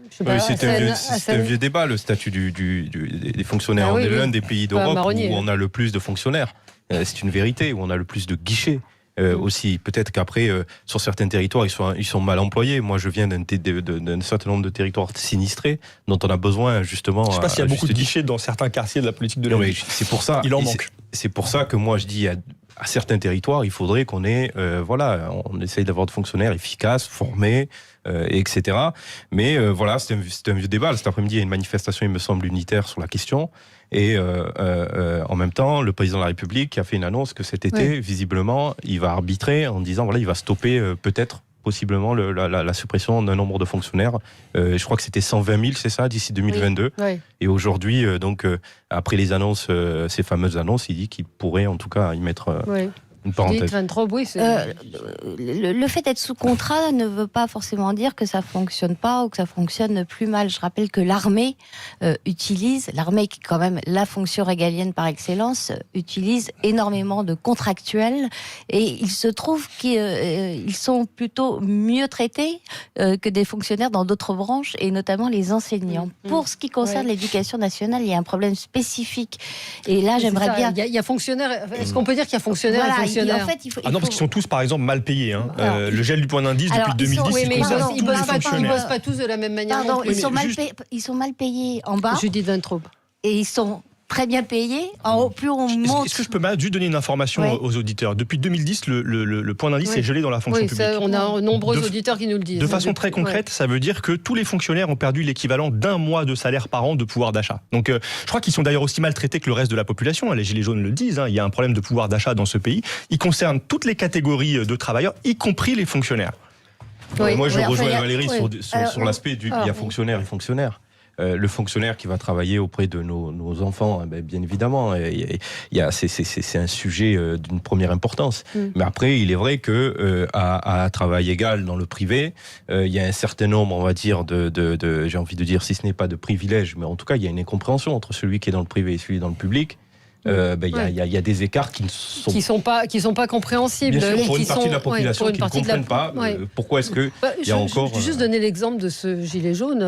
C'est un vieux débat, le statut des fonctionnaires. On est l'un des pays d'Europe où on a le plus de fonctionnaires. C'est une vérité, où on a le plus de guichets. Aussi, peut-être qu'après, sur certains territoires, ils sont mal employés. Moi, je viens d'un certain nombre de territoires sinistrés dont on a besoin justement. Je ne sais pas s'il y a beaucoup de guichets dans certains quartiers de la politique de la ville. C'est pour ça. Il en manque. C'est pour ça que moi, je dis à certains territoires, il faudrait qu'on ait, on essaye d'avoir des fonctionnaires efficaces, formés, etc. Mais voilà, c'est un vieux débat. Cet après-midi, il y a une manifestation, il me semble, unitaire sur la question. Et en même temps, le président de la République a fait une annonce que cet été, visiblement, il va arbitrer en disant, voilà, il va stopper peut-être, possiblement, la suppression d'un nombre de fonctionnaires. Je crois que c'était 120 000, c'est ça, d'ici 2022. Oui. Et aujourd'hui, après les annonces, ces fameuses annonces, il dit qu'il pourrait en tout cas y mettre... une parenthèse. 23, oui, le fait d'être sous contrat ne veut pas forcément dire que ça fonctionne pas ou que ça fonctionne plus mal. Je rappelle que l'armée l'armée qui est quand même la fonction régalienne par excellence, utilise énormément de contractuels et il se trouve qu'ils sont plutôt mieux traités que des fonctionnaires dans d'autres branches et notamment les enseignants. Pour ce qui concerne l'éducation nationale, il y a un problème spécifique. Et là, j'aimerais bien... Il y a fonctionnaire. Est-ce qu'on peut dire qu'il y a fonctionnaire en fait, non, parce qu'ils sont tous, par exemple, mal payés. Le gel du point d'indice depuis 2010, ils ne bossent pas tous de la même manière. Pardon, ils sont mal payés en bas. Judith Vintraub. Et ils sont très bien payés. En haut, plus on monte... Est-ce que je peux juste donner une information aux auditeurs ? Depuis 2010, le point d'indice est gelé dans la fonction publique. On a nombreux auditeurs qui nous le disent. De façon très concrète, ça veut dire que tous les fonctionnaires ont perdu l'équivalent d'un mois de salaire par an de pouvoir d'achat. Donc, je crois qu'ils sont d'ailleurs aussi maltraités que le reste de la population. Les Gilets jaunes le disent, il y a un problème de pouvoir d'achat dans ce pays. Il concerne toutes les catégories de travailleurs, y compris les fonctionnaires. Moi, je rejoins Valérie sur l'aspect il y a fonctionnaires et fonctionnaires. Le fonctionnaire qui va travailler auprès de nos enfants, bien évidemment, c'est un sujet d'une première importance. Mais après, il est vrai que à travail égal dans le privé, il y a un certain nombre, on va dire, j'ai envie de dire, si ce n'est pas de privilèges, mais en tout cas, il y a une incompréhension entre celui qui est dans le privé et celui dans le public. Il y a des écarts qui sont pas compréhensibles. Bien sûr, pour une partie de la population qui ne comprennent pas pourquoi est-ce que il y a encore... Je vais juste donner l'exemple de ce gilet jaune,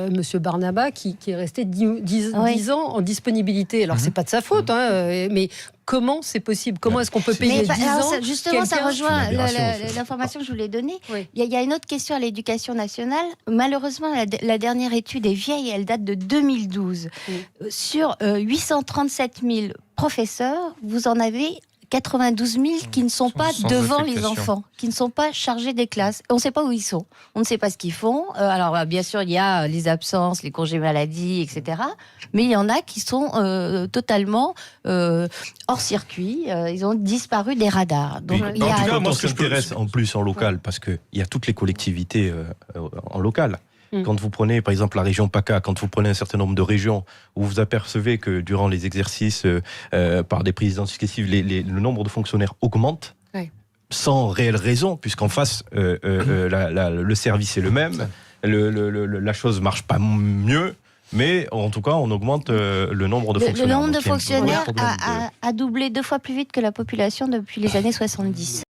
Monsieur Barnaba, qui est resté 10 ans en disponibilité. Alors, c'est pas de sa faute, mais... Comment c'est possible ? Comment est-ce qu'on peut payer 10 ans ? Justement, ça rejoint l'information que je voulais donner. Il y a une autre question à l'éducation nationale. Malheureusement, la dernière étude est vieille, elle date de 2012. Sur 837 000 professeurs, vous en avez 92 000 qui ne sont pas devant les enfants, qui ne sont pas chargés des classes. On ne sait pas où ils sont, on ne sait pas ce qu'ils font. Alors, bien sûr, il y a les absences, les congés maladie, etc. Mais il y en a qui sont totalement hors circuit. Ils ont disparu des radars. Donc, en tout cas, moi, ce que m'intéresse en plus en local, parce qu'il y a toutes les collectivités en local. Quand vous prenez, par exemple, la région PACA, quand vous prenez un certain nombre de régions où vous apercevez que durant les exercices par des présidences successives, le nombre de fonctionnaires augmente, sans réelle raison, puisqu'en face, le service est le même, la chose ne marche pas mieux, mais en tout cas, on augmente le nombre de fonctionnaires. Le nombre de fonctionnaires a doublé 2 fois plus vite que la population depuis les années 70.